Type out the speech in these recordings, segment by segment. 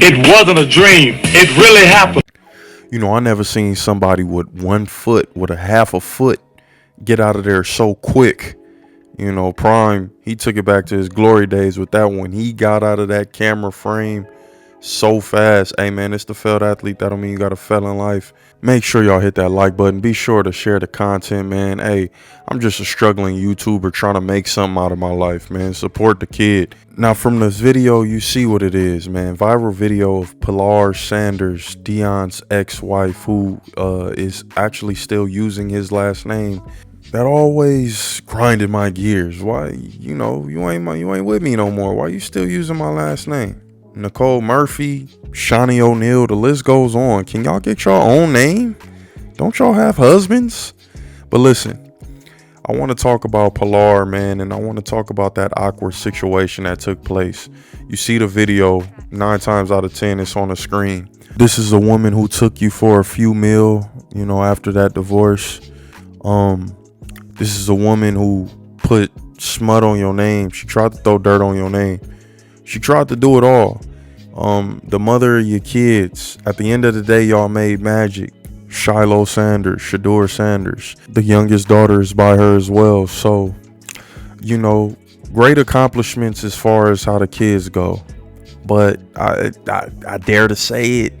It wasn't a dream. It really happened. You know, I never seen somebody with 1 foot, with a half a foot, get out of there so quick. You know, Prime, he took it back to his glory days with that one. He got out of that camera frame so fast. Hey, man, it's the failed athlete. That don't mean you got to fail in life. Make sure y'all hit that like button. Be sure to share the content, man. Hey, I'm just a struggling YouTuber trying to make something out of my life, man. Support the kid. Now, from this video, you see what it is, man. Viral video of Pilar Sanders, Deion's ex-wife, who is actually still using his last name. That always grinded my gears. Why, you ain't with me no more. Why you still using my last name? Nicole Murphy, Shawnee O'Neal, the list goes on. Can y'all get your own name? Don't y'all have husbands? But listen, I want to talk about Pilar, man, and I want to talk about that awkward situation that took place. You see the video, 9 times out of 10, it's on the screen. This is a woman who took you for a few meal, after that divorce. This is a woman who put smut on your name. She tried to throw dirt on your name. She tried to do it all. The mother of your kids. At the end of the day, y'all made magic. Shiloh Sanders, Shador Sanders. The youngest daughter is by her as well. So, great accomplishments as far as how the kids go. But I dare to say it.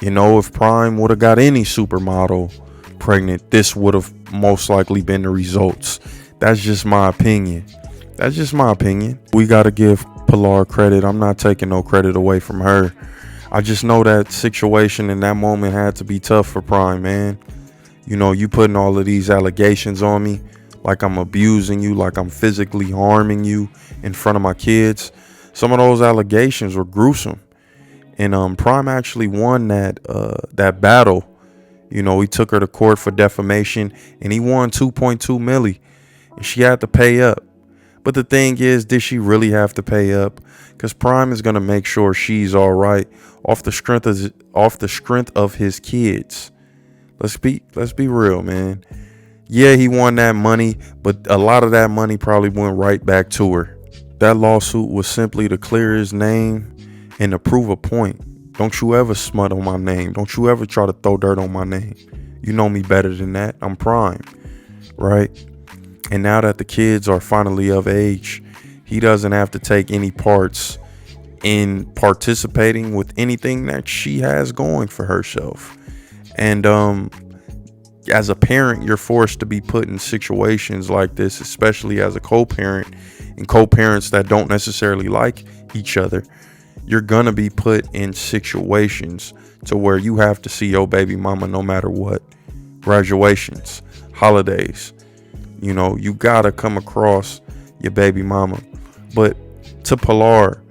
If Prime would have got any supermodel pregnant, this would have most likely been the results. That's just my opinion. We got to give Pilar credit. I'm not taking no credit away from her. I just know that situation in that moment had to be tough for Prime, man. You putting all of these allegations on me, like I'm abusing you, like I'm physically harming you in front of my kids. Some of those allegations were gruesome. And Prime actually won that battle. He took her to court for defamation and he won 2.2 milli. And she had to pay up. But the thing is, did she really have to pay up? Because Prime is going to make sure she's all right off the strength of his kids. Let's be real, man. Yeah, he won that money, but a lot of that money probably went right back to her. That lawsuit was simply to clear his name and to prove a point. Don't you ever smut on my name. Don't you ever try to throw dirt on my name. You know me better than that. I'm Prime, right? And now that the kids are finally of age, he doesn't have to take any parts in participating with anything that she has going for herself. And as a parent, you're forced to be put in situations like this, especially as a co-parent and co-parents that don't necessarily like each other. You're gonna be put in situations to where you have to see your baby mama no matter what. Graduations, holidays, you gotta come across your baby mama. But to Pilar,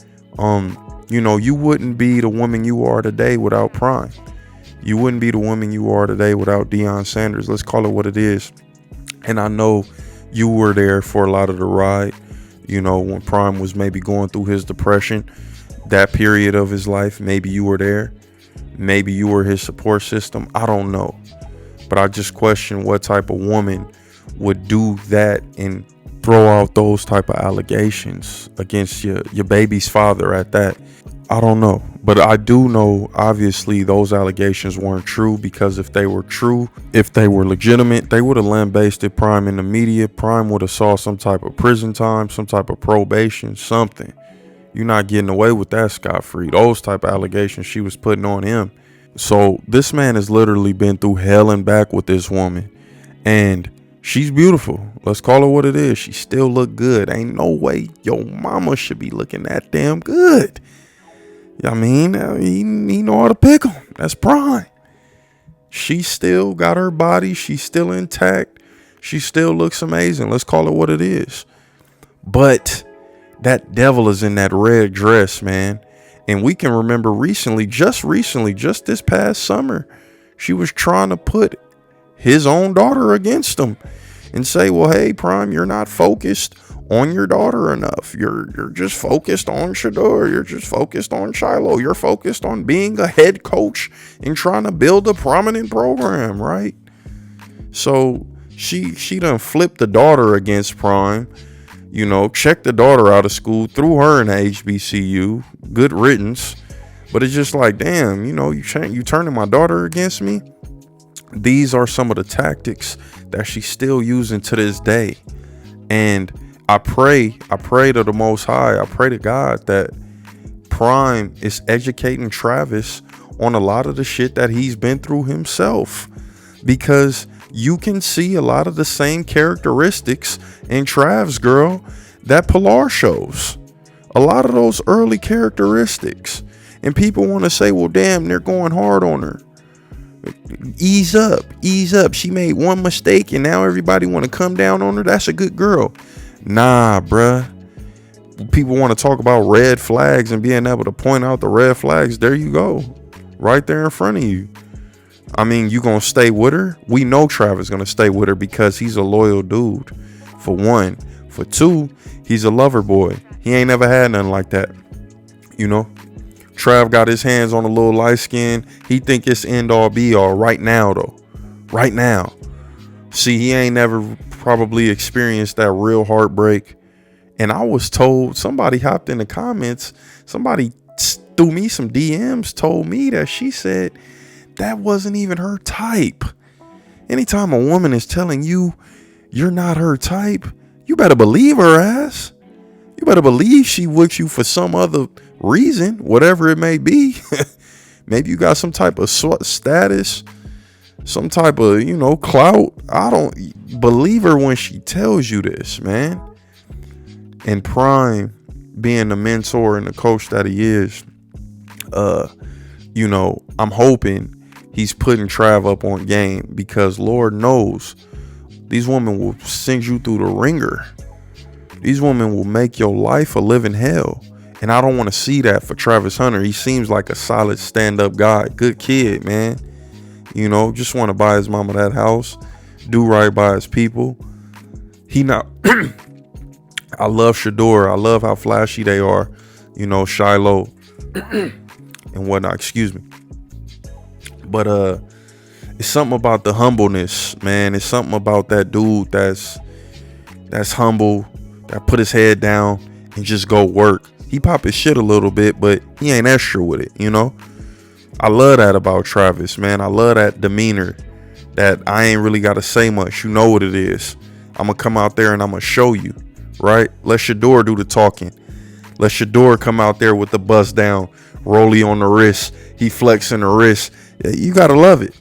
you wouldn't be the woman you are today without Prime. You wouldn't be the woman you are today without Deion Sanders. Let's call it what it is. And I know you were there for a lot of the ride, when Prime was maybe going through his depression, that period of his life. Maybe you were there. Maybe you were his support system. I don't know. But I just question what type of woman would do that and throw out those type of allegations against your baby's father at that. I don't know. But I do know, obviously, those allegations weren't true, because if they were true, if they were legitimate, they would have lambasted Prime in the media. Prime would have saw some type of prison time, some type of probation, something. You're not getting away with that scot-free. Those type of allegations she was putting on him. So this man has literally been through hell and back with this woman. And she's beautiful. Let's call her what it is. She still look good. Ain't no way your mama should be looking that damn good. I mean, he know how to pick them. That's Prime. She still got her body. She's still intact. She still looks amazing. Let's call it what it is. But that devil is in that red dress, man. And we can remember just this past summer, she was trying to put his own daughter against him and say, well, hey, Prime, you're not focused on your daughter enough. You're just focused on Shador. You're just focused on Shiloh. You're focused on being a head coach and trying to build a prominent program, right? So she done flipped the daughter against Prime. You know, check the daughter out of school, threw her in the HBCU, good riddance. But it's just like, damn, you know, you turning my daughter against me. These are some of the tactics that she's still using to this day. And I pray to the Most High, I pray to God that Prime is educating Travis on a lot of the shit that he's been through himself, because you can see a lot of the same characteristics in Trav's girl that Pilar shows. A lot of those early characteristics. And people want to say, well, damn, they're going hard on her. Ease up. She made one mistake and now everybody want to come down on her. That's a good girl. Nah, bruh. People want to talk about red flags and being able to point out the red flags. There you go. Right there in front of you. I mean, you gonna stay with her? We know Travis gonna stay with her because he's a loyal dude, for one. For two, he's a lover boy. He ain't never had nothing like that. You know? Trav got his hands on a little light skin. He think it's end all be all right now, though. Right now. See, he ain't never probably experienced that real heartbreak. And I was told, somebody hopped in the comments, somebody threw me some DMs, told me that she said that wasn't even her type. Anytime a woman is telling you you're not her type, you better believe her ass. You better believe she with you for some other reason, whatever it may be. Maybe you got some type of status, some type of, you know, clout. I don't believe her when she tells you this, man. And Prime, being the mentor and the coach that he is, you know, I'm hoping he's putting Trav up on game, because Lord knows these women will send you through the ringer. These women will make your life a living hell. And I don't want to see that for Travis Hunter. He seems like a solid stand-up guy. Good kid, man. You know, just want to buy his mama that house. Do right by his people. He not... I love Shador. I love how flashy they are. You know, Shiloh and whatnot. Excuse me. But it's something about the humbleness, man. It's something about that dude that's humble, that put his head down and just go work. He pop his shit a little bit, but he ain't extra with it, you know? I love that about Travis, man. I love that demeanor, that I ain't really got to say much. You know what it is. I'm going to come out there and I'm going to show you, right? Let Shador do the talking. Let Shador come out there with the bust down, rollie on the wrist. He flexing the wrist. Yeah, you got to love it.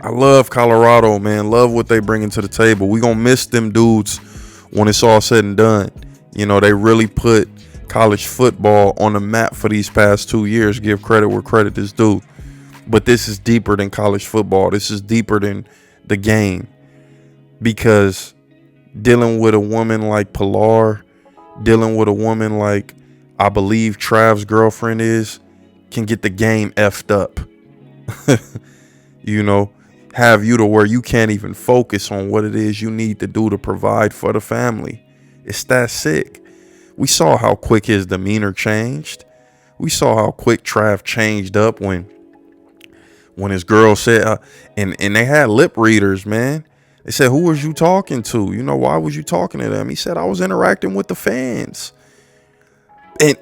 I love Colorado, man. Love what they bringing to the table. We going to miss them dudes when it's all said and done. You know, they really put college football on the map for these past 2 years. Give credit where credit is due. But this is deeper than college football. This is deeper than the game. Because dealing with a woman like Pilar, dealing with a woman like I believe Trav's girlfriend is, can get the game effed up. You know, have you to where you can't even focus on what it is you need to do to provide for the family. It's that sick. We saw how quick his demeanor changed. We saw how quick Trav changed up when his girl said, and they had lip readers, man. They said, who was you talking to? You know, why was you talking to them? He said, I was interacting with the fans. And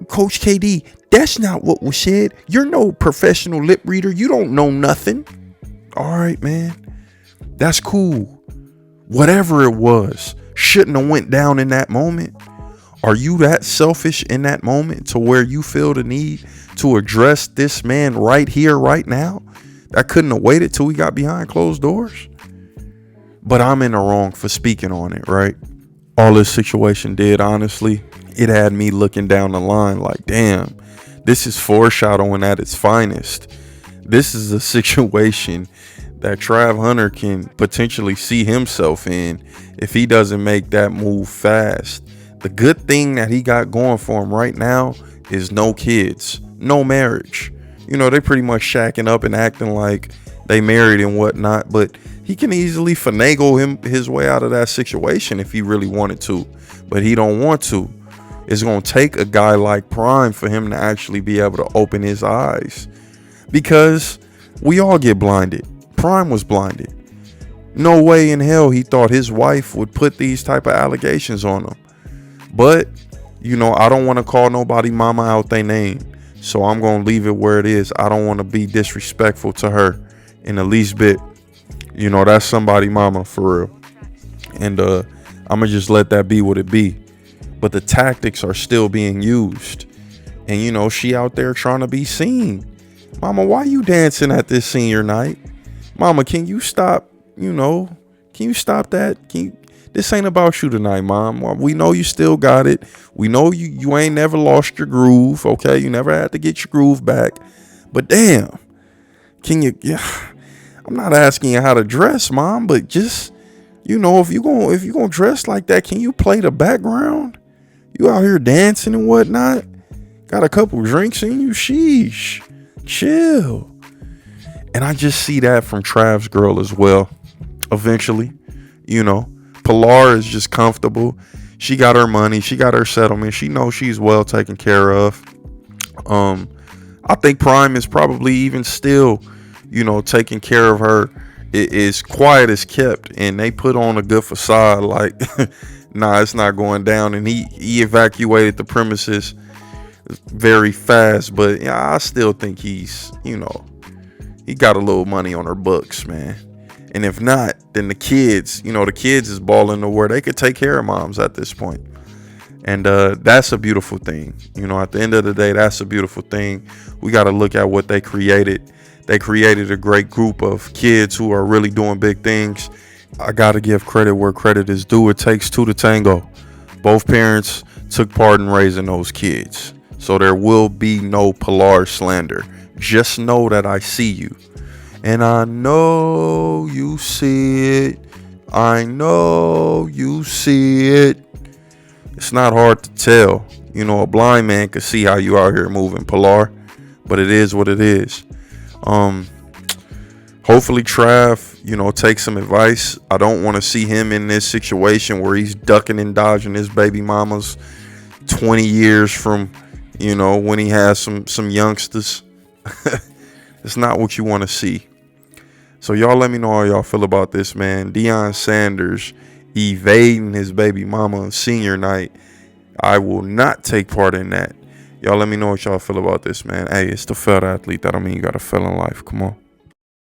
Coach KD, that's not what was said. You're no professional lip reader. You don't know nothing. All right, man. That's cool. Whatever it was, shouldn't have went down in that moment. Are you that selfish in that moment to where you feel the need to address this man right here, right now? That couldn't have waited till we got behind closed doors. But I'm in the wrong for speaking on it, right? All this situation did, honestly, it had me looking down the line like, damn, this is foreshadowing at its finest. This is a situation that Trav Hunter can potentially see himself in if he doesn't make that move fast. The good thing that he got going for him right now is no kids, no marriage. You know, they pretty much shacking up and acting like they married and whatnot, but he can easily finagle his way out of that situation if he really wanted to, but he don't want to. It's going to take a guy like Prime for him to actually be able to open his eyes, because we all get blinded. Prime was blinded. No way in hell he thought his wife would put these type of allegations on him. But, I don't want to call nobody mama out their name. So I'm going to leave it where it is. I don't want to be disrespectful to her in the least bit. That's somebody mama for real. And I'm going to just let that be what it be. But the tactics are still being used. And, she out there trying to be seen. Mama, why you dancing at this senior night? Mama, can you stop, can you stop that? This ain't about you tonight, Mom. We know you still got it. We know you ain't never lost your groove, okay? You never had to get your groove back. But damn, can you, I'm not asking you how to dress, Mom, but just, if you gonna dress like that, can you play the background? You out here dancing and whatnot? Got a couple drinks in you? Sheesh. Chill. And I just see that from Trav's girl as well. Eventually, Pilar is just comfortable. She got her money. She got her settlement. She knows she's well taken care of. I think Prime is probably even still, taking care of her. It is quiet as kept, and they put on a good facade. Like, nah, it's not going down. And he evacuated the premises very fast. But yeah, I still think he's, he got a little money on her books, man. And if not, then the kids, the kids is balling to where they could take care of moms at this point. And that's a beautiful thing. At the end of the day, that's a beautiful thing. We got to look at what they created. They created a great group of kids who are really doing big things. I got to give credit where credit is due. It takes two to tango. Both parents took part in raising those kids. So there will be no Pilar slander. Just know that I see you. And I know you see it. I know you see it. It's not hard to tell. A blind man could see how you out here moving, Pilar. But it is what it is. Hopefully Trav, takes some advice. I don't want to see him in this situation where he's ducking and dodging his baby mamas 20 years from, when he has some youngsters. It's not what you want to see. So y'all let me know how y'all feel about this, man. Deion Sanders evading his baby mama on senior night. I will not take part in that. Y'all let me know what y'all feel about this, man. Hey, it's the failed athlete. That don't mean you got to fail in life. Come on.